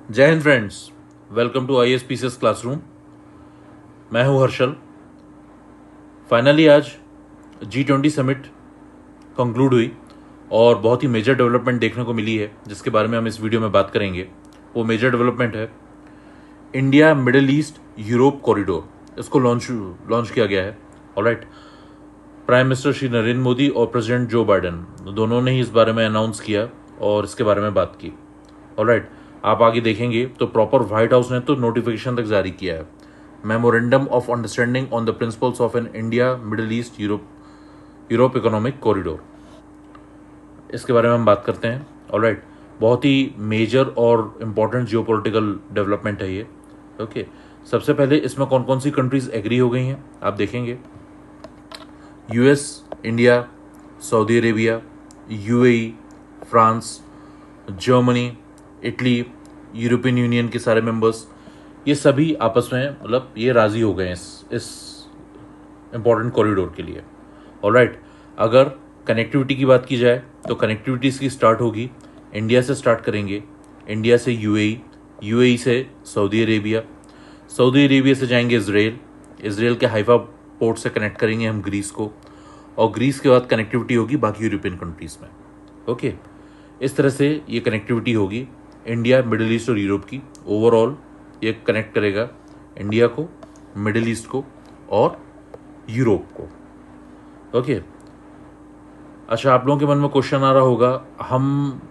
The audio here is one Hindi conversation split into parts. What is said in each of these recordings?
जय हिंद friends, welcome to ISPCS classroom. मैं हूं हर्षल। फाइनली आज G20 समिट कंक्लूड हुई और बहुत ही मेजर डेवलपमेंट देखने को मिली है जिसके बारे में हम इस वीडियो में बात करेंगे। वो मेजर डेवलपमेंट है India Middle East Europe corridor. इसको लॉन्च किया गया है। Alright, prime minister Shri Narendra Modi और प्रेसिडेंट जो बाइडेन दोनों ने ही इस बारे में अनाउंस किया और इसके बारे में बात की। ऑलराइट, आप आगे देखेंगे तो प्रॉपर व्हाइट हाउस ने तो नोटिफिकेशन तक जारी किया है, memorandum of understanding on the principles of an India Middle East Europe economic corridor. इसके बारे में हम बात करते हैं। ऑलराइट, बहुत ही मेजर और इम्पॉर्टेंट जियोपॉलिटिकल डेवलपमेंट है ये। ओके, सबसे पहले इसमें कौन कौन सी कंट्रीज एग्री हो गई हैं आप देखेंगे। US, India, Saudi Arabia, UAE, France, Germany, Italy, European union के सारे मेंबर्स, ये सभी आपस में मतलब ये राजी हो गए हैं इस इम्पॉर्टेंट कॉरिडोर के लिए। ऑलराइट, अगर कनेक्टिविटी की बात की जाए तो कनेक्टिविटी इसकी स्टार्ट होगी इंडिया से। स्टार्ट करेंगे इंडिया से UAE, UAE से सऊदी अरेबिया, सऊदी अरेबिया से जाएंगे इसराइल, इसराइल के हाइफा पोर्ट से कनेक्ट करेंगे हम ग्रीस को, और ग्रीस के बाद कनेक्टिविटी होगी बाकी यूरोपियन कंट्रीज़ में। ओके, इस तरह से ये कनेक्टिविटी होगी इंडिया, मिडिल ईस्ट और यूरोप की। ओवरऑल ये कनेक्ट करेगा इंडिया को, मिडिल ईस्ट को और यूरोप को। ओके, अच्छा, आप लोगों के मन में क्वेश्चन आ रहा होगा, हम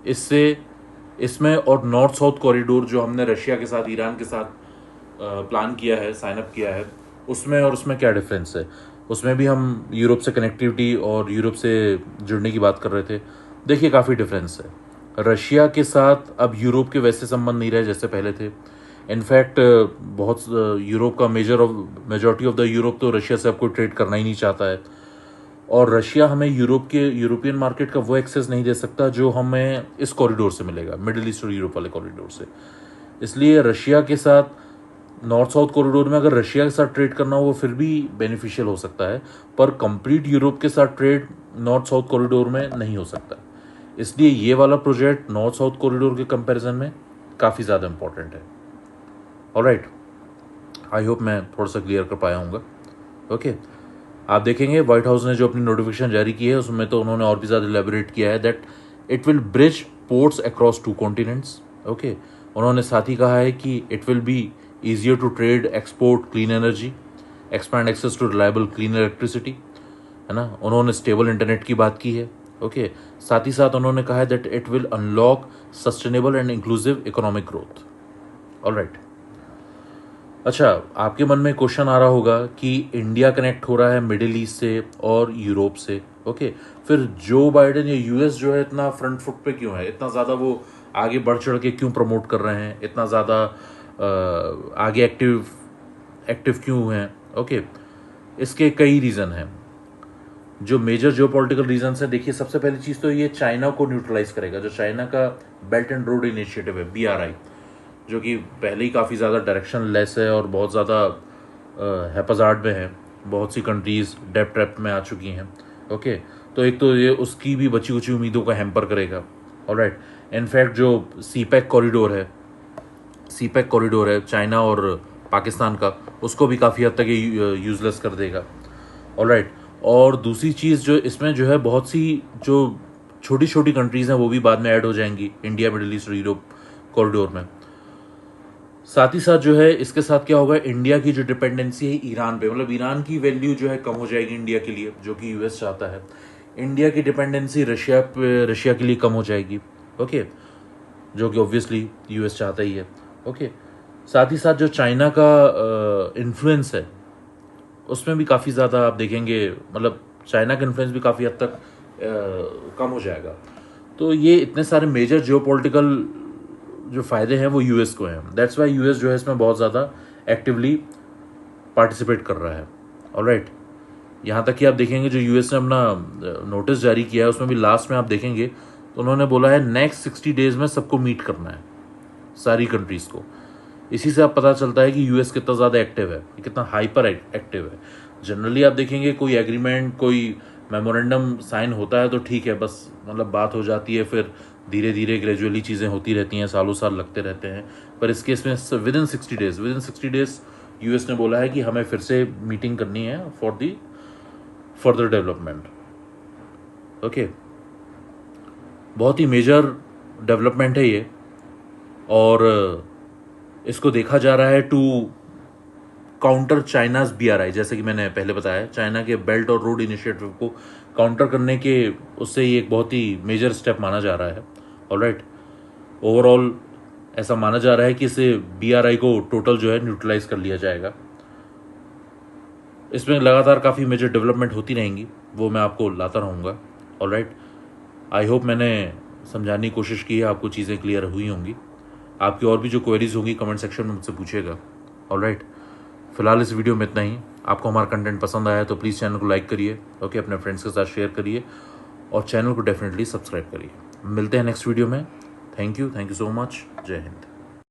इसमें और नॉर्थ साउथ कॉरिडोर जो हमने रशिया के साथ, ईरान के साथ प्लान किया है, साइन अप किया है, उसमें और उसमें क्या डिफरेंस है। उसमें भी हम यूरोप से कनेक्टिविटी और यूरोप से जुड़ने की बात कर रहे थे। देखिए, काफ़ी डिफरेंस है। रशिया के साथ अब यूरोप के वैसे संबंध नहीं रहे जैसे पहले थे। इनफैक्ट बहुत यूरोप का मेजॉरिटी ऑफ द यूरोप तो रशिया से अब कोई ट्रेड करना ही नहीं चाहता है, और रशिया हमें यूरोपियन मार्केट का वो एक्सेस नहीं दे सकता जो हमें इस कॉरिडोर से मिलेगा, मिडिल ईस्ट और यूरोप वाले कॉरिडोर से। इसलिए रशिया के साथ नॉर्थ साउथ कॉरिडोर में अगर रशिया के साथ ट्रेड करना हो वो फिर भी बेनिफिशियल हो सकता है, पर कंप्लीट यूरोप के साथ ट्रेड नॉर्थ साउथ कॉरिडोर में नहीं हो सकता। इसलिए ये वाला प्रोजेक्ट नॉर्थ साउथ कॉरिडोर के कंपैरिजन में काफ़ी ज़्यादा इंपॉर्टेंट है। ऑलराइट, आई होप मैं थोड़ा सा क्लियर कर पाया हूँगा। ओके, आप देखेंगे व्हाइट हाउस ने जो अपनी नोटिफिकेशन जारी की है उसमें तो उन्होंने और भी ज़्यादा एलेबोरेट किया है that it will bridge ports across 2 continents. Okay, उन्होंने साथ ही कहा है कि it will be easier to trade, export clean energy, expand access to reliable clean electricity, है ना। उन्होंने स्टेबल इंटरनेट की बात की है। ओके, साथ ही साथ उन्होंने कहा है that it will unlock sustainable and inclusive economic growth. Alright, अच्छा, आपके मन में क्वेश्चन आ रहा होगा कि इंडिया कनेक्ट हो रहा है मिडिल ईस्ट से और यूरोप से। ओके, फिर जो बाइडेन या US जो है इतना फ्रंट फुट पे क्यों है, इतना ज़्यादा वो आगे बढ़ चढ़ के क्यों प्रमोट कर रहे हैं, इतना ज़्यादा आगे एक्टिव क्यों हैं। ओके, इसके कई रीज़न हैं जो मेजर जियोपॉलिटिकल रीजंस है। देखिए, सबसे पहली चीज़ तो ये चाइना को न्यूट्रलाइज करेगा। जो चाइना का बेल्ट एंड रोड इनिशिएटिव है, BRI, जो कि पहले ही काफ़ी ज़्यादा डायरेक्शन लेस है और बहुत ज़्यादा हैपजार्ड में है, बहुत सी कंट्रीज़ डेप ट्रैप में आ चुकी हैं। ओके, तो एक तो ये उसकी भी बची कुची उम्मीदों को हैम्पर करेगा। ऑलराइट, इनफैक्ट जो सीपैक कॉरिडोर है चाइना और पाकिस्तान का, उसको भी काफ़ी हद तक ये यूज़लेस कर देगा। ऑलराइट, और दूसरी चीज़ जो इसमें जो है, बहुत सी जो छोटी छोटी कंट्रीज़ हैं वो भी बाद में ऐड हो जाएंगी इंडिया, मिडिल ईस्ट और यूरोप कॉरिडोर में। साथ ही साथ जो है इसके साथ क्या होगा, इंडिया की जो डिपेंडेंसी है ईरान पे, मतलब ईरान की वैल्यू जो है कम हो जाएगी इंडिया के लिए, जो कि US चाहता है। इंडिया की डिपेंडेंसी रशिया के लिए कम हो जाएगी। ओके, जो कि ऑब्वियसली US चाहता ही है। ओके, साथ ही साथ जो चाइना का इन्फ्लुएंस है उसमें भी काफ़ी ज़्यादा आप देखेंगे, मतलब चाइना का इन्फ्लुएंस भी काफ़ी हद तक कम हो जाएगा। तो ये इतने सारे मेजर जियोपॉलिटिकल जो फ़ायदे हैं वो US को हैं। दैट्स वाई US जो है इसमें बहुत ज़्यादा एक्टिवली पार्टिसिपेट कर रहा है। ऑलराइट, यहाँ तक कि आप देखेंगे जो US ने अपना नोटिस जारी किया है उसमें भी लास्ट में आप देखेंगे तो उन्होंने बोला है नेक्स्ट 60 डेज़ में सबको मीट करना है, सारी कंट्रीज़ को। इसी से आप पता चलता है कि US कितना ज़्यादा एक्टिव है, कितना हाइपर एक्टिव है। जनरली आप देखेंगे कोई एग्रीमेंट, कोई मेमोरेंडम साइन होता है तो ठीक है, बस मतलब बात हो जाती है, फिर धीरे धीरे ग्रेजुअली चीज़ें होती रहती हैं, सालों साल लगते रहते हैं, पर इस केस में विद इन 60 डेज यूएस ने बोला है कि हमें फिर से मीटिंग करनी है for the further development. Okay, बहुत ही मेजर डेवलपमेंट है ये, और इसको देखा जा रहा है टू काउंटर चाइनाज BRI। जैसे कि मैंने पहले बताया, चाइना के बेल्ट और रोड इनिशिएटिव को काउंटर करने के उससे ये एक बहुत ही मेजर स्टेप माना जा रहा है। ऑलराइट, ओवरऑल ऐसा माना जा रहा है कि इससे BRI को टोटल जो है न्यूट्रलाइज कर लिया जाएगा। इसमें लगातार काफ़ी मेजर डेवलपमेंट होती रहेंगी, वो मैं आपको लाता रहूँगा। ऑलराइट, आई होप मैंने समझाने की कोशिश की है, आपको चीज़ें क्लियर हुई होंगी। आपकी और भी जो क्वेरीज होंगी कमेंट सेक्शन में मुझसे पूछिएगा। ऑलराइट, फिलहाल इस वीडियो में इतना ही। आपको हमारा कंटेंट पसंद आया तो प्लीज़ चैनल को लाइक करिए, ओके, अपने फ्रेंड्स के साथ शेयर करिए और चैनल को डेफिनेटली सब्सक्राइब करिए। मिलते हैं नेक्स्ट वीडियो में। Thank you so much. जय हिंद।